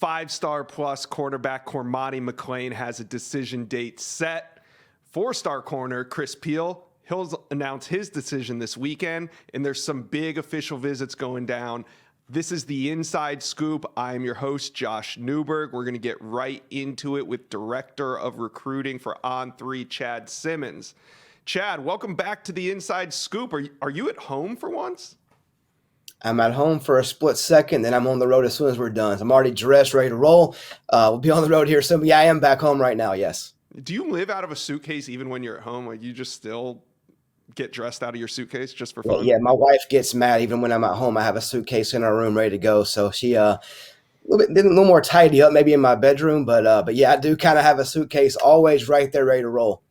5-star plus cornerback Cormani McClain has a decision date set. 4-star corner Chris Peel, he'll announce his decision this weekend, and there's some big official visits going down. This is the Inside Scoop. I'm your host, Josh Newberg. We're going to get right into it with Director of Recruiting for On3, Chad Simmons. Chad, welcome back to the Inside Scoop. Are you at home for once? I'm at home for a split second, then I'm on the road as soon as we're done. So I'm already dressed, ready to roll. We'll be on the road here soon. But yeah, I am back home right now, yes. Do you live out of a suitcase even when you're at home? Like, you just still get dressed out of your suitcase just for fun? Yeah, my wife gets mad even when I'm at home. I have a suitcase in our room ready to go. So she a little more tidy up maybe in my bedroom. But yeah, I do kind of have a suitcase always right there ready to roll.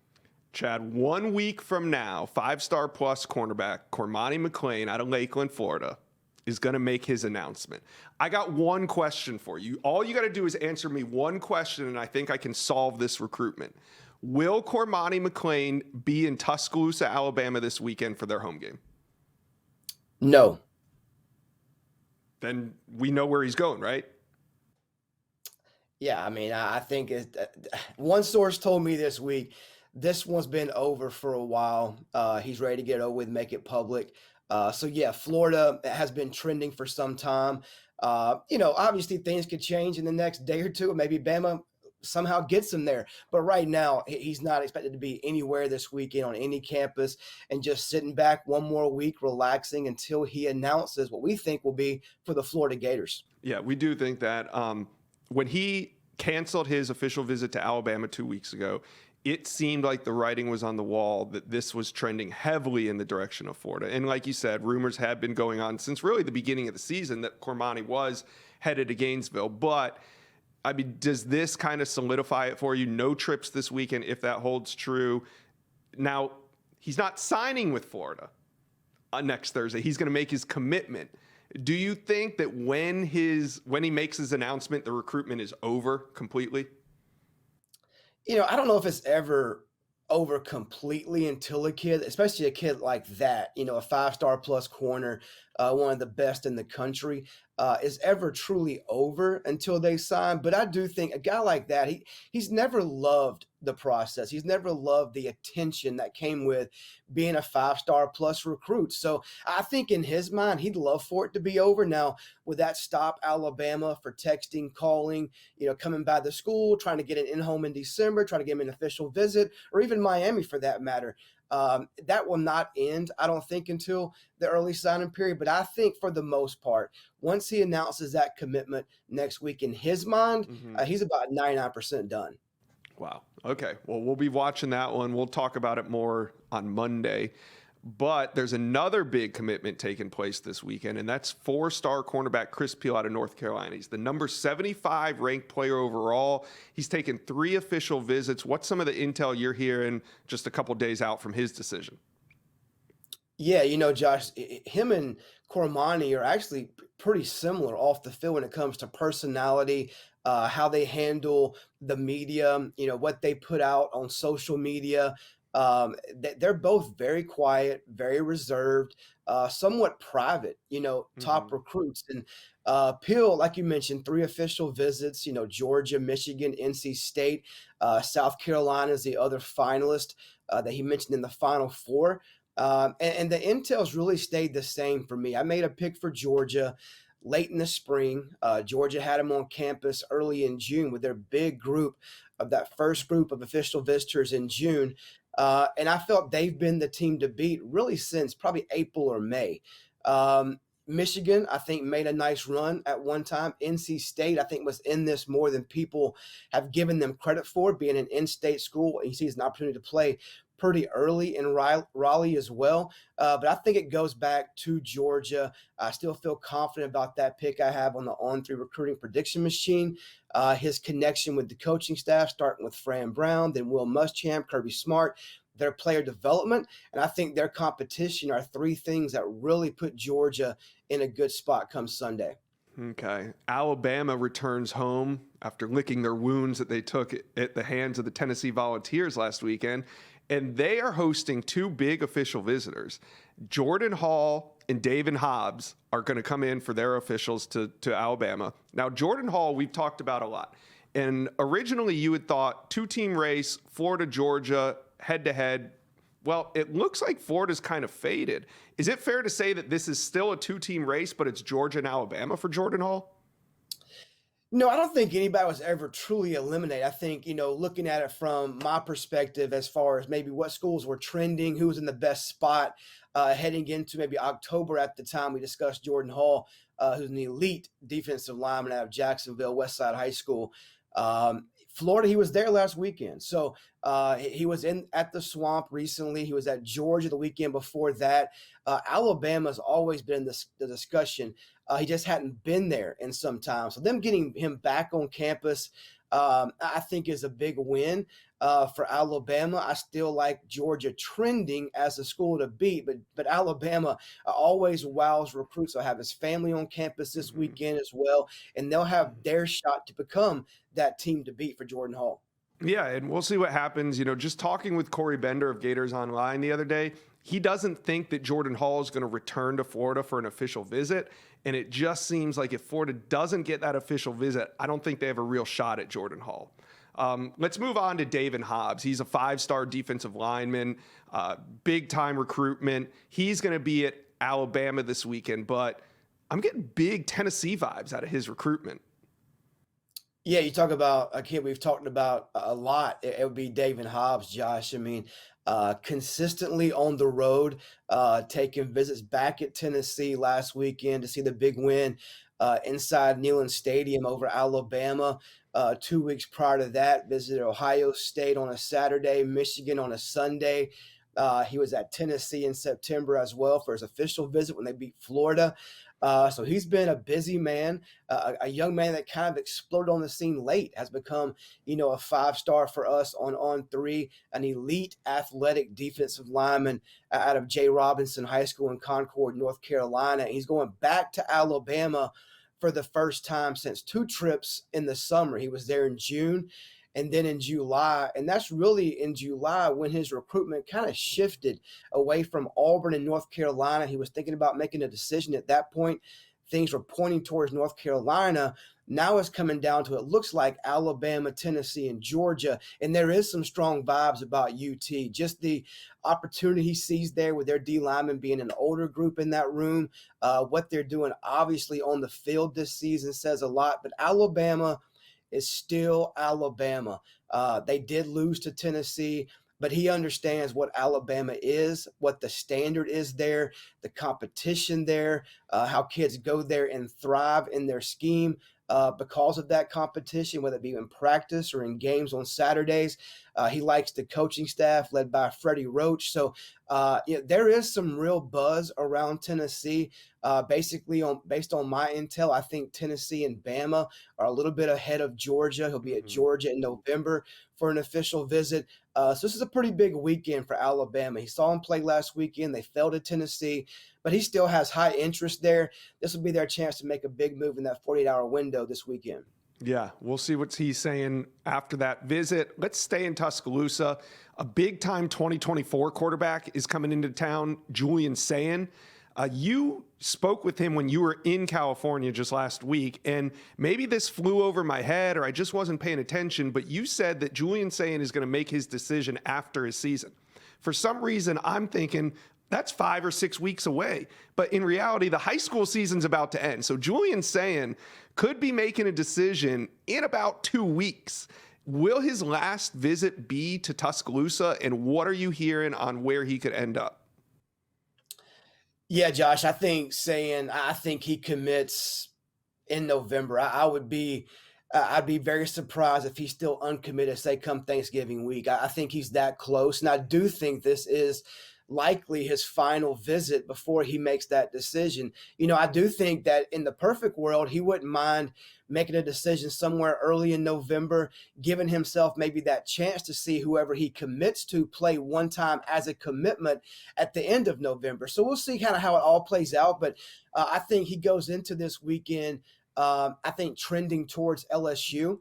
Chad, 1 week from now, 5-star plus cornerback Cormani McClain out of Lakeland, Florida, is going to make his announcement. I got one question for you. All you got to do is answer me one question, and I think I can solve this recruitment. Will Cormani McClain be in Tuscaloosa, Alabama this weekend for their home game? No. Then we know where he's going, right? Yeah, I mean, I think one source told me this week, this one's been over for a while. He's ready to get it over with, make it public. So yeah, Florida has been trending for some time. Obviously things could change in the next day or two. Maybe Bama somehow gets him there. But right now, he's not expected to be anywhere this weekend on any campus, and just sitting back one more week, relaxing until he announces what we think will be for the Florida Gators. Yeah, we do think that when he canceled his official visit to Alabama 2 weeks ago, it seemed like the writing was on the wall that this was trending heavily in the direction of Florida. And like you said, rumors had been going on since really the beginning of the season that Cormani was headed to Gainesville. But, I mean, does this kind of solidify it for you? No trips this weekend, if that holds true. Now, he's not signing with Florida next Thursday. He's going to make his commitment. Do you think that when he makes his announcement, the recruitment is over completely? I don't know if it's ever over completely until a kid, especially a kid like that, a 5-star plus corner, one of the best in the country, is ever truly over until they sign. But I do think a guy like that, he's never loved the process. He's never loved the attention that came with being a 5-star plus recruit. So I think in his mind, he'd love for it to be over. Now, would that stop Alabama for texting, calling, coming by the school, trying to get an in-home in December, trying to get him an official visit, or even Miami for that matter? That will not end, I don't think, until the early signing period. But I think for the most part, once he announces that commitment next week, in his mind, he's about 99% done. Wow. Okay. Well, we'll be watching that one. We'll talk about it more on Monday. But there's another big commitment taking place this weekend, and that's 4-star cornerback Chris Peel out of North Carolina. He's the number 75 ranked player overall. He's taken 3 official visits. What's some of the intel you're hearing just a couple days out from his decision? Yeah, Josh, him and Cormani are actually pretty similar off the field when it comes to personality, how they handle the media, what they put out on social media. They're both very quiet, very reserved, somewhat private, top recruits. And Peel, like you mentioned, 3 official visits, Georgia, Michigan, NC State, South Carolina is the other finalist that he mentioned in the Final Four. And the intel's really stayed the same for me. I made a pick for Georgia late in the spring. Georgia had him on campus early in June with their big group of that first group of official visitors in June. And I felt they've been the team to beat really since probably April or May. Michigan, I think, made a nice run at one time. NC State, I think, was in this more than people have given them credit for, being an in-state school. And he sees an opportunity to play pretty early in Raleigh as well. But I think it goes back to Georgia. I still feel confident about that pick I have on the On3 recruiting prediction machine. His connection with the coaching staff, starting with Fran Brown, then Will Muschamp, Kirby Smart, their player development, and I think their competition are 3 things that really put Georgia in a good spot come Sunday. Okay. Alabama returns home after licking their wounds that they took at the hands of the Tennessee Volunteers last weekend. and they are hosting two big official visitors. Jordan Hall and David Hobbs are going to come in for their officials to Alabama. Now, Jordan Hall, we've talked about a lot. And originally you had thought two-team race, Florida, Georgia, head-to-head. Well, it looks like Florida's kind of faded. Is it fair to say that this is still a two-team race, but it's Georgia and Alabama for Jordan Hall? No, I don't think anybody was ever truly eliminated. I think, looking at it from my perspective, as far as maybe what schools were trending, who was in the best spot heading into maybe October at the time we discussed Jordan Hall, who's an elite defensive lineman out of Jacksonville, Westside High School. Florida, he was there last weekend. So he was at the Swamp recently. He was at Georgia the weekend before that. Alabama's always been the discussion. He just hadn't been there in some time. So them getting him back on campus, I think is a big win for Alabama. I still like Georgia trending as a school to beat, but Alabama always wows recruits. I'll have his family on campus this weekend as well, and they'll have their shot to become that team to beat for Jordan Hall. Yeah, and we'll see what happens. Just talking with Corey Bender of Gators Online the other day, he doesn't think that Jordan Hall is going to return to Florida for an official visit. And it just seems like if Florida doesn't get that official visit, I don't think they have a real shot at Jordan Hall. Let's move on to David Hobbs. He's a 5-star defensive lineman, big-time recruitment. He's going to be at Alabama this weekend, but I'm getting big Tennessee vibes out of his recruitment. Yeah, you talk about a kid we've talked about a lot. It would be David Hobbs, Josh. I mean, consistently on the road, taking visits back at Tennessee last weekend to see the big win inside Neyland Stadium over Alabama. 2 weeks prior to that, visited Ohio State on a Saturday, Michigan on a Sunday. He was at Tennessee in September as well for his official visit when they beat Florida. So he's been a busy man, a young man that kind of exploded on the scene late, has become, a 5-star for us on 3, an elite athletic defensive lineman out of J. Robinson High School in Concord, North Carolina. He's going back to Alabama for the first time since 2 trips in the summer. He was there in June and then in July. And that's really in July when his recruitment kind of shifted away from Auburn and North Carolina. He was thinking about making a decision at that point. Things were pointing towards North Carolina. Now it's coming down to, it looks like Alabama, Tennessee, and Georgia. And there is some strong vibes about UT. Just the opportunity he sees there with their D linemen being an older group in that room. What they're doing obviously on the field this season says a lot. But Alabama is still Alabama. They did lose to Tennessee, but he understands what Alabama is, what the standard is there, the competition there, how kids go there and thrive in their scheme because of that competition, whether it be in practice or in games on Saturdays. He likes the coaching staff led by Freddie Roach. So there is some real buzz around Tennessee. Based on my intel, I think Tennessee and Bama are a little bit ahead of Georgia. He'll be at Georgia in November for an official visit. So this is a pretty big weekend for Alabama. He saw him play last weekend. They fell to Tennessee, but he still has high interest there. This will be their chance to make a big move in that 48-hour window this weekend. Yeah, we'll see what he's saying after that visit. Let's stay in Tuscaloosa. A big-time 2024 quarterback is coming into town, Julian Sayin. You spoke with him when you were in California just last week, and maybe this flew over my head or I just wasn't paying attention, but you said that Julian Sayin is going to make his decision after his season. For some reason, I'm thinking that's 5 or 6 weeks away. But in reality, the high school season's about to end. So Julian Sayin could be making a decision in about 2 weeks. Will his last visit be to Tuscaloosa? And what are you hearing on where he could end up? Yeah, Josh, I think he commits in November. I'd be very surprised if he's still uncommitted, say, come Thanksgiving week. I think he's that close. And I do think this is likely his final visit before he makes that decision. I do think that in the perfect world, he wouldn't mind making a decision somewhere early in November, giving himself maybe that chance to see whoever he commits to play one time as a commitment at the end of November. So we'll see kind of how it all plays out. But I think he goes into this weekend I think trending towards LSU.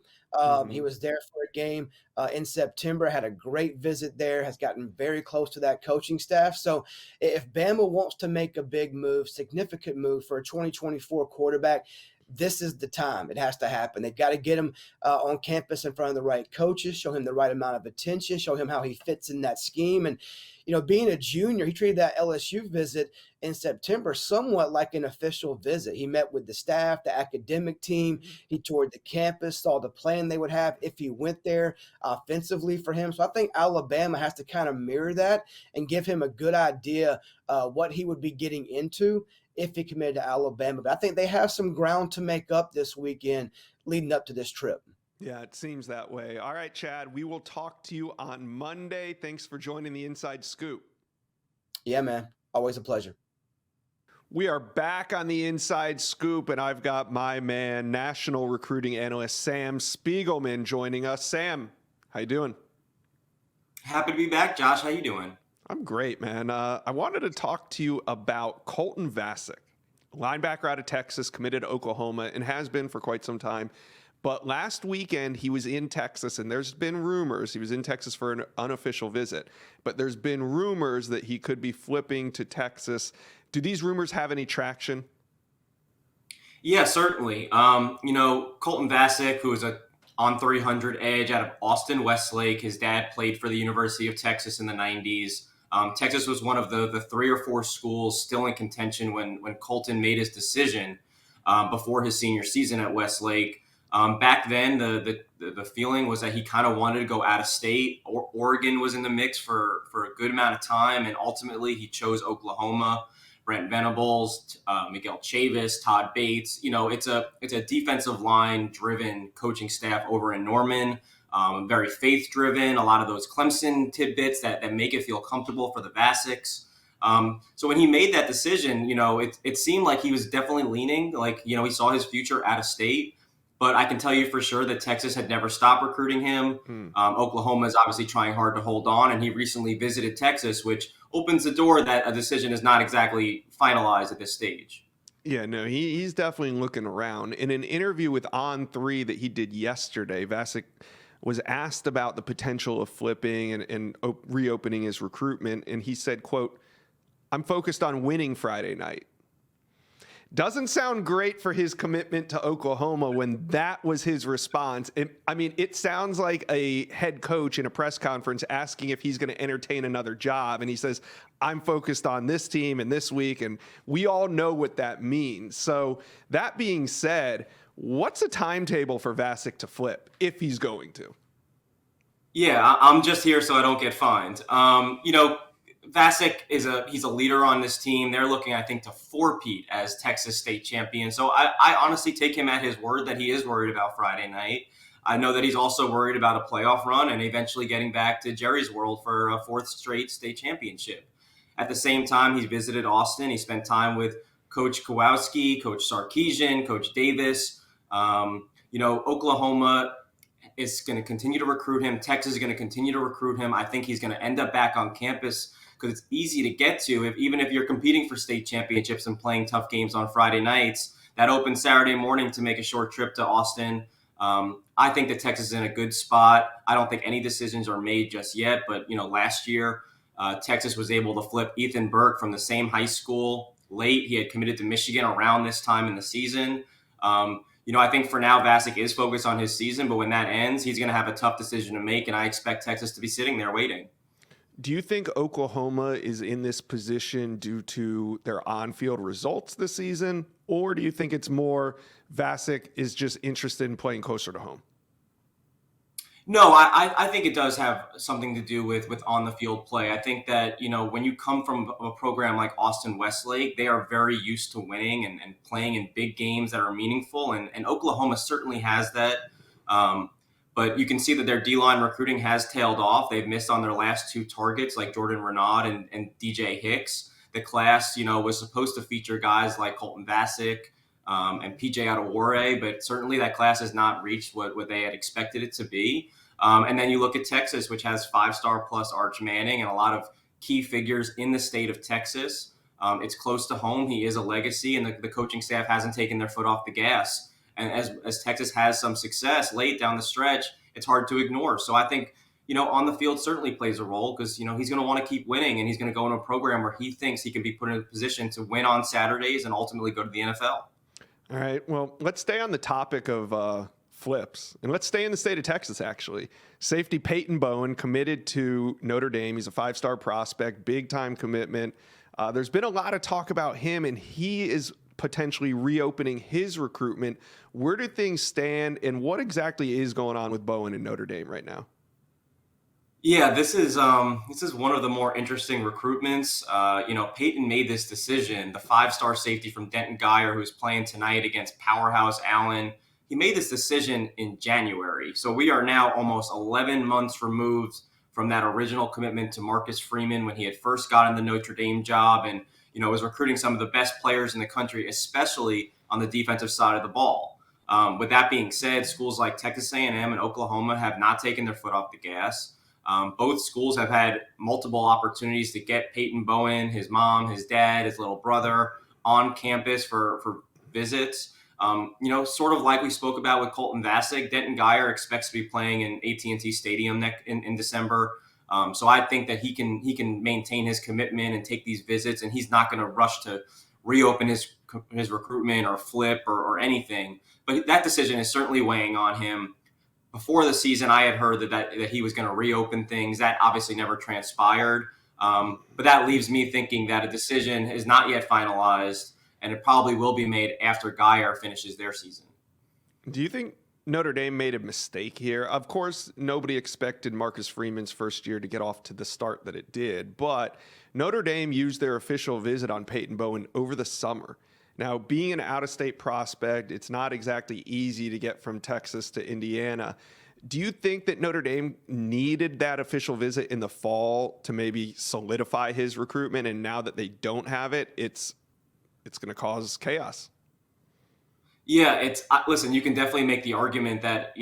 He Hmm. was there for a game in September, had a great visit there, has gotten very close to that coaching staff. So if Bama wants to make a big move, significant move for a 2024 quarterback, this is the time. It has to happen. They've got to get him on campus in front of the right coaches, show him the right amount of attention, show him how he fits in that scheme. And, being a junior, he treated that LSU visit in September somewhat like an official visit. He met with the staff, the academic team. He toured the campus, saw the plan they would have if he went there offensively for him. So I think Alabama has to kind of mirror that and give him a good idea what he would be getting into if he committed to Alabama. But I think they have some ground to make up this weekend leading up to this trip. Yeah, it seems that way. All right, Chad, we will talk to you on Monday. Thanks for joining the Inside Scoop. Yeah, man. Always a pleasure. We are back on the Inside Scoop, and I've got my man, national recruiting analyst Sam Spiegelman, joining us. Sam, how you doing? Happy to be back, Josh. How you doing? I'm great, man. I wanted to talk to you about Colton Vasek, linebacker out of Texas, committed to Oklahoma, and has been for quite some time. But last weekend, he was in Texas, and there's been rumors. He was in Texas for an unofficial visit, but there's been rumors that he could be flipping to Texas. Do these rumors have any traction? Yeah, certainly. Colton Vasek, who is a on 300 edge out of Austin Westlake. His dad played for the University of Texas in the 90s. Texas was one of the 3 or 4 schools still in contention when Colton made his decision before his senior season at Westlake. Back then, the feeling was that he kind of wanted to go out of state. Oregon was in the mix for a good amount of time, and ultimately he chose Oklahoma. Brent Venables, Miguel Chavis, Todd Bates. It's a defensive line driven coaching staff over in Norman. Very faith driven. A lot of those Clemson tidbits that make it feel comfortable for the Vaseks. So when he made that decision, it seemed like he was definitely leaning, like, he saw his future out of state. But I can tell you for sure that Texas had never stopped recruiting him. Oklahoma is obviously trying hard to hold on, and he recently visited Texas, which opens the door that a decision is not exactly finalized at this stage. Yeah, no, he's definitely looking around. In an interview with On3 that he did yesterday, Vasek was asked about the potential of flipping and reopening his recruitment, and he said, quote, "I'm focused on winning Friday night." Doesn't sound great for his commitment to Oklahoma when that was his response. It sounds like a head coach in a press conference asking if he's going to entertain another job. And he says, "I'm focused on this team and this week." And we all know what that means. So that being said, what's a timetable for Vasek to flip if he's going to? Yeah, I'm just here so I don't get fined. Vasek he's a leader on this team. They're looking, I think, to four-peat as Texas state champion. So I honestly take him at his word that he is worried about Friday night. I know that he's also worried about a playoff run and eventually getting back to Jerry's world for a 4th straight state championship. At the same time, he's visited Austin. He spent time with Coach Kowalski, Coach Sarkisian, Coach Davis. Oklahoma is going to continue to recruit him. Texas is going to continue to recruit him. I think he's going to end up back on campus because it's easy to get to. Even if you're competing for state championships and playing tough games on Friday nights, that open Saturday morning to make a short trip to Austin. I think that Texas is in a good spot. I don't think any decisions are made just yet, but last year Texas was able to flip Ethan Burke from the same high school late. He had committed to Michigan around this time in the season. I think for now Vasek is focused on his season, but when that ends, he's going to have a tough decision to make, and I expect Texas to be sitting there waiting. Do you think Oklahoma is in this position due to their on-field results this season, or do you think it's more Vasek is just interested in playing closer to home? No, I think it does have something to do with on-the-field play. I think that, when you come from a program like Austin Westlake, they are very used to winning and playing in big games that are meaningful, and Oklahoma certainly has that. But you can see that their D-line recruiting has tailed off. They've missed on their last 2 targets, like Jordan Renaud and DJ Hicks. The class, was supposed to feature guys like Colton Vasek and PJ Adewale, but certainly that class has not reached what they had expected it to be. And then you look at Texas, which has 5-star plus Arch Manning and a lot of key figures in the state of Texas. It's close to home. He is a legacy, and the coaching staff hasn't taken their foot off the gas. And as Texas has some success late down the stretch, it's hard to ignore. So I think, on the field certainly plays a role because, he's going to want to keep winning, and he's going to go in a program where he thinks he can be put in a position to win on Saturdays and ultimately go to the NFL. All right. Well, let's stay on the topic of flips, and let's stay in the state of Texas, actually. Safety Peyton Bowen committed to Notre Dame. He's a 5-star prospect, big-time commitment. There's been a lot of talk about him, and he is potentially reopening his recruitment. Where do things stand, and what exactly is going on with Bowen in Notre Dame right now? Yeah, this is one of the more interesting recruitments. Peyton made this decision. The 5-star safety from Denton Guyer, who's playing tonight against Powerhouse Allen, he made this decision in January. So we are now almost 11 months removed from that original commitment to Marcus Freeman when he had first gotten the Notre Dame job, and was recruiting some of the best players in the country, especially on the defensive side of the ball. With that being said, schools like Texas A&M and Oklahoma have not taken their foot off the gas. Both schools have had multiple opportunities to get Peyton Bowen, his mom, his dad, his little brother on campus for visits. Sort of like we spoke about with Colton Vasek, Denton Guyer expects to be playing in AT&T Stadium in December. So I think that he can maintain his commitment and take these visits, and he's not going to rush to reopen his recruitment or flip or anything. But that decision is certainly weighing on him. Before the season, I had heard that he was going to reopen things. That obviously never transpired. But that leaves me thinking that a decision is not yet finalized, and it probably will be made after Guyer finishes their season. Do you think Notre Dame made a mistake here? Of course, nobody expected Marcus Freeman's first year to get off to the start that it did, but Notre Dame used their official visit on Peyton Bowen over the summer. Now, being an out-of-state prospect, it's not exactly easy to get from Texas to Indiana. Do you think that Notre Dame needed that official visit in the fall to maybe solidify his recruitment, and now that they don't have it, it's going to cause chaos? Yeah, listen, you can definitely make the argument that,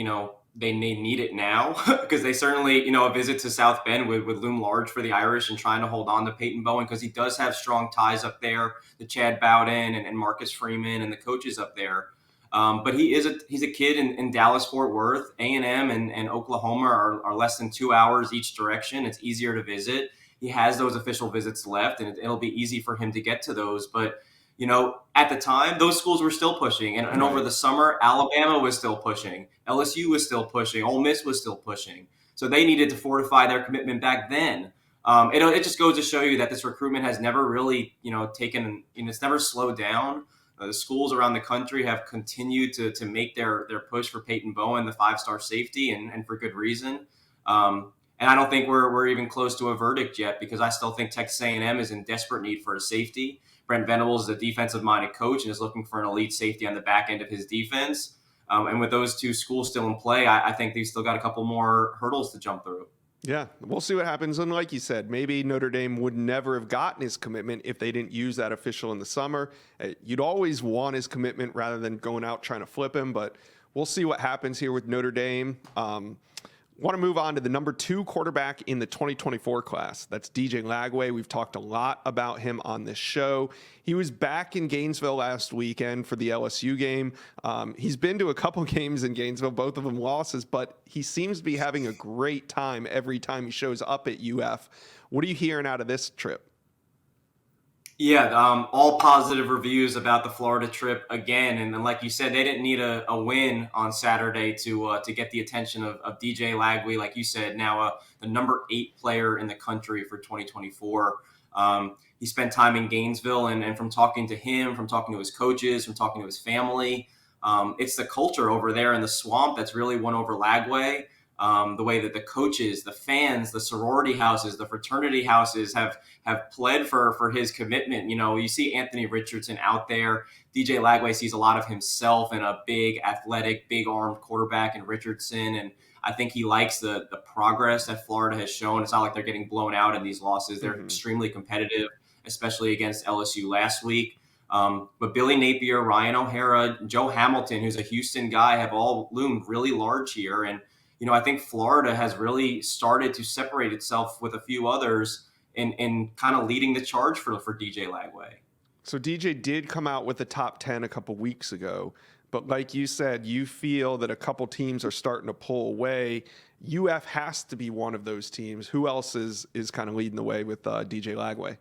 they need it now because they certainly, a visit to South Bend would loom large for the Irish and trying to hold on to Peyton Bowen because he does have strong ties up there, the Chad Bowden and Marcus Freeman and the coaches up there. But he's a kid in Dallas-Fort Worth. A&M and Oklahoma are less than 2 hours each direction. It's easier to visit. He has those official visits left, and it'll be easy for him to get to those. But at the time, those schools were still pushing. And over the summer, Alabama was still pushing. LSU was still pushing. Ole Miss was still pushing. So they needed to fortify their commitment back then. It just goes to show you that this recruitment has never really, it's never slowed down. The schools around the country have continued to make their push for Peyton Bowen, the 5-star safety, and for good reason. And I don't think we're even close to a verdict yet because I still think Texas A&M is in desperate need for a safety. Brent Venables is a defensive-minded coach and is looking for an elite safety on the back end of his defense. And with those two schools still in play, I think they've still got a couple more hurdles to jump through. Yeah, we'll see what happens. And like you said, maybe Notre Dame would never have gotten his commitment if they didn't use that official in the summer. You'd always want his commitment rather than going out trying to flip him, but we'll see what happens here with Notre Dame. Want to move on to the number 2 quarterback in the 2024 class. That's DJ Lagway. We've talked a lot about him on this show. He was back in Gainesville last weekend for the LSU game. He's been to a couple games in Gainesville, both of them losses, but he seems to be having a great time every time he shows up at UF. What are you hearing out of this trip? Yeah, all positive reviews about the Florida trip again. And like you said, they didn't need a win on Saturday to get the attention of DJ Lagway. Like you said, now the number 8 player in the country for 2024. He spent time in Gainesville, and from talking to him, from talking to his coaches, from talking to his family, it's the culture over there in the swamp that's really won over Lagway. The way that the coaches, the fans, the sorority houses, the fraternity houses have pled for his commitment. You see Anthony Richardson out there. DJ Lagway sees a lot of himself in a big, athletic, big-armed quarterback in Richardson, and I think he likes the progress that Florida has shown. It's not like they're getting blown out in these losses. They're extremely competitive, especially against LSU last week. But Billy Napier, Ryan O'Hara, Joe Hamilton, who's a Houston guy, have all loomed really large here, and I think Florida has really started to separate itself with a few others in kind of leading the charge for DJ Lagway. So DJ did come out with the top 10 a couple weeks ago, But like you said, you feel that a couple teams are starting to pull away. UF has to be one of those teams. Who else is kind of leading the way with DJ Lagway?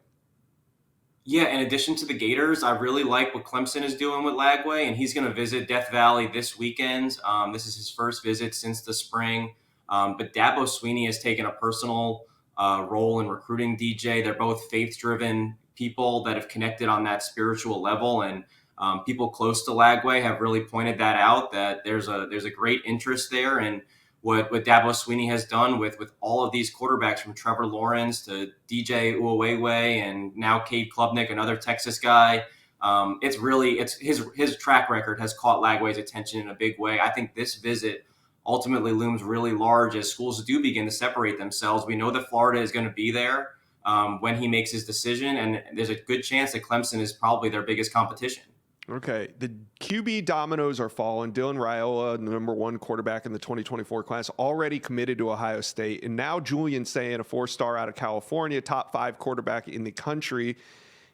Yeah, in addition to the Gators, I really like what Clemson is doing with Lagway, and he's going to visit Death Valley this weekend. This is his first visit since the spring. But Dabo Sweeney has taken a personal role in recruiting DJ. They're both faith-driven people that have connected on that spiritual level, and people close to Lagway have really pointed that out, that there's a great interest there. And what Dabo Sweeney has done with all of these quarterbacks, from Trevor Lawrence to DJ Uwawegwe and now Cade Klubnik, another Texas guy, it's his track record has caught Lagway's attention in a big way. I think this visit ultimately looms really large as schools do begin to separate themselves. We know that Florida is going to be there when he makes his decision, and there's a good chance that Clemson is probably their biggest competition. Okay, the QB dominoes are falling. Dylan Raiola, the number one quarterback in the 2024 class, already committed to Ohio State. And now Julian Sayin, a 4-star out of California, top 5 quarterback in the country,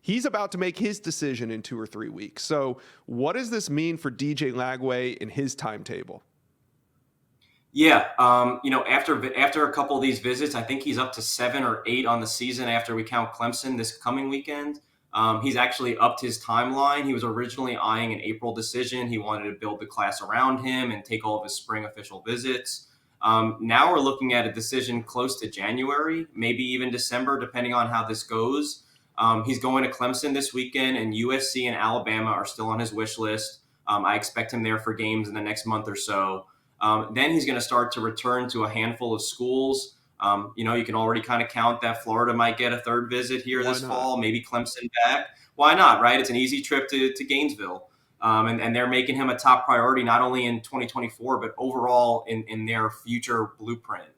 he's about to make his decision in 2 or 3 weeks. So what does this mean for DJ Lagway in his timetable? Yeah, after a couple of these visits, I think he's up to 7 or 8 on the season after we count Clemson this coming weekend. He's actually upped his timeline. He was originally eyeing an April decision. He wanted to build the class around him and take all of his spring official visits. Now we're looking at a decision close to January, maybe even December, depending on how this goes. He's going to Clemson this weekend, and USC and Alabama are still on his wish list. I expect him there for games in the next month or so. Then he's going to start to return to a handful of schools. You can already kind of count that Florida might get a 3rd visit here this fall, maybe Clemson back. Why not, right? It's an easy trip to Gainesville. And they're making him a top priority, not only in 2024, but overall in their future blueprint.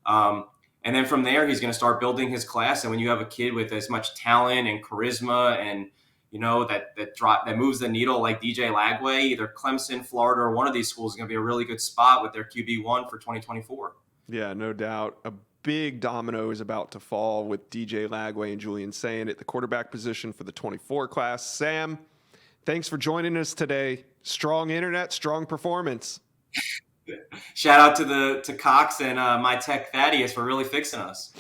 And then from there, he's going to start building his class. And when you have a kid with as much talent and charisma and, that moves the needle like DJ Lagway, either Clemson, Florida, or one of these schools is going to be a really good spot with their QB1 for 2024. Yeah, no doubt. A big domino is about to fall with DJ Lagway and Julian Sayin at the quarterback position for the 24 class. Sam, thanks for joining us today. Strong internet, strong performance. Shout out to Cox and my tech Thaddeus for really fixing us.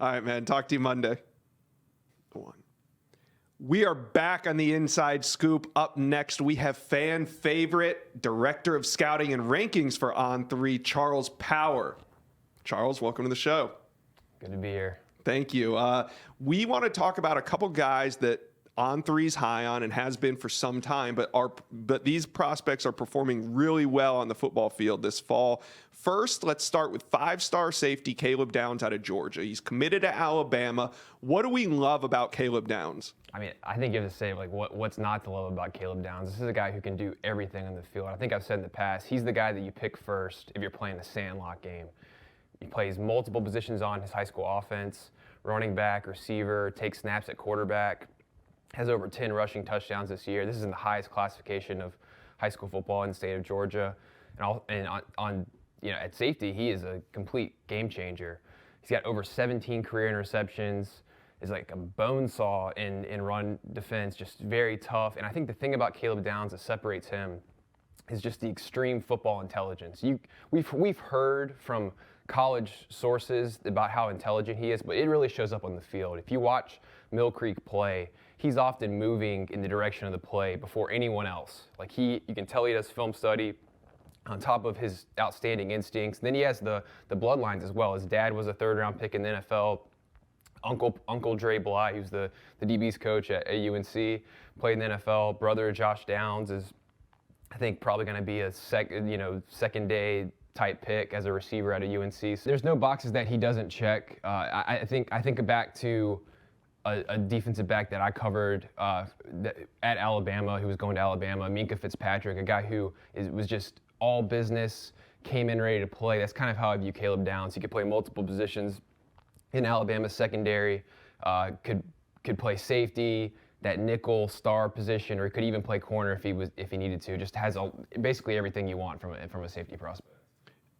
All right, man. Talk to you Monday. We are back on the Inside Scoop. Up next, we have fan favorite, Director of Scouting and Rankings for On3, Charles Power. Charles, welcome to the show. Good to be here. Thank you. We want to talk about a couple guys that On3's high on and has been for some time, but these prospects are performing really well on the football field this fall. First, let's start with 5-star safety Caleb Downs out of Georgia. He's committed to Alabama. What do we love about Caleb Downs? I mean, I think you have to say, what's not to love about Caleb Downs? This is a guy who can do everything on the field. I think I've said in the past, he's the guy that you pick first if you're playing a sandlot game. He plays multiple positions on his high school offense, running back, receiver, takes snaps at quarterback, has over 10 rushing touchdowns this year. This is in the highest classification of high school football in the state of Georgia. At safety, he is a complete game changer. He's got over 17 career interceptions, is like a bone saw in run defense, just very tough. And I think the thing about Caleb Downs that separates him is just the extreme football intelligence. We've heard from college sources about how intelligent he is, but it really shows up on the field. If you watch Mill Creek play, he's often moving in the direction of the play before anyone else. You can tell he does film study on top of his outstanding instincts. Then he has the bloodlines as well. His dad was a 3rd-round pick in the NFL. Uncle Dre Bly, who's the DB's coach at UNC, played in the NFL. Brother Josh Downs is, I think, probably going to be a second-day type pick as a receiver out of UNC. So there's no boxes that he doesn't check. I think back to a defensive back that I covered at Alabama, who was going to Alabama, Minka Fitzpatrick, a guy who was just all business, came in ready to play. That's kind of how I view Caleb Downs. He could play multiple positions in Alabama's secondary, could play safety, that nickel star position, or he could even play corner if he needed to. Just has basically everything you want from a safety prospect.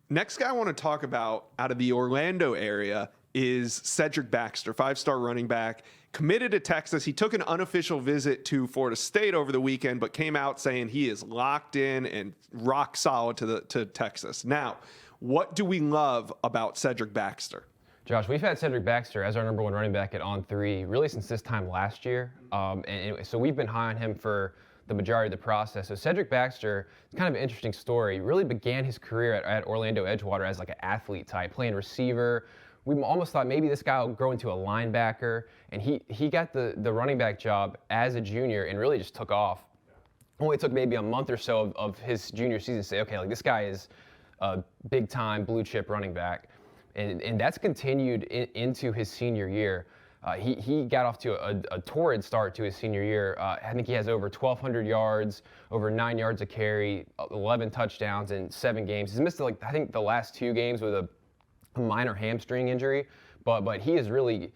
Next guy I want to talk about out of the Orlando area, is Cedric Baxter, 5-star running back, committed to Texas. He took an unofficial visit to Florida State over the weekend, but came out saying he is locked in and rock solid to Texas. Now, what do we love about Cedric Baxter? Josh, we've had Cedric Baxter as our number 1 running back at On3 really since this time last year. So we've been high on him for the majority of the process. So Cedric Baxter, it's kind of an interesting story. Really began his career at Orlando Edgewater as like an athlete type, playing receiver. We almost thought maybe this guy will grow into a linebacker, and he got the running back job as a junior and really just took off. Only took maybe a month or so of his junior season to say, okay, like this guy is a big-time blue-chip running back. And that's continued into his senior year. He got off to a torrid start to his senior year. I think he has over 1,200 yards, over 9 yards a carry, 11 touchdowns in 7 games. He's missed, like, I think the last 2 games with a minor hamstring injury, but he has really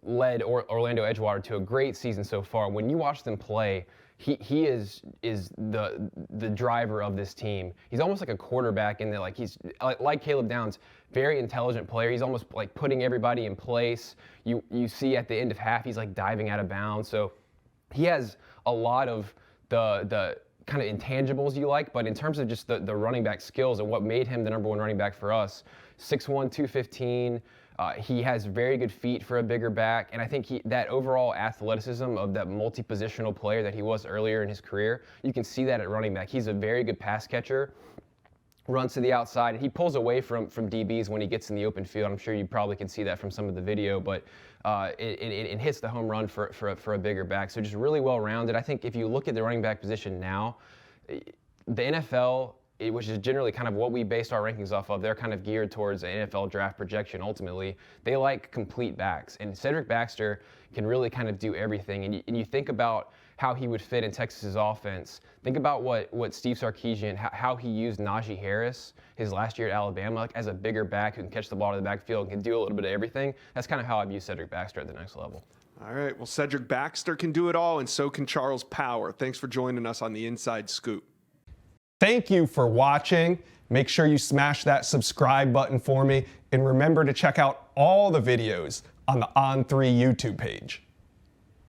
led Orlando Edgewater to a great season so far. When you watch them play, he is the driver of this team. He's almost like a quarterback in there. Like he's like Caleb Downs, very intelligent player. He's almost like putting everybody in place. You see at the end of half, he's like diving out of bounds. So he has a lot of the kind of intangibles you like, but in terms of just the running back skills and what made him the number 1 running back for us, 6'1", 215. He has very good feet for a bigger back, and I think that overall athleticism of that multi-positional player that he was earlier in his career, you can see that at running back. He's a very good pass catcher, runs to the outside, and he pulls away from DBs when he gets in the open field. I'm sure you probably can see that from some of the video, but it hits the home run for a bigger back. So just really well-rounded. I think if you look at the running back position now, the NFL, which is generally kind of what we based our rankings off of, they're kind of geared towards an NFL draft projection ultimately. They like complete backs. And Cedric Baxter can really kind of do everything. And you think about how he would fit in Texas's offense. Think about what Steve Sarkisian, how he used Najee Harris his last year at Alabama, like as a bigger back who can catch the ball to the backfield and can do a little bit of everything. That's kind of how I view Cedric Baxter at the next level. All right. Well, Cedric Baxter can do it all, and so can Charles Power. Thanks for joining us on the Inside Scoop. Thank you for watching. Make sure you smash that subscribe button for me, and remember to check out all the videos on the On3 YouTube page.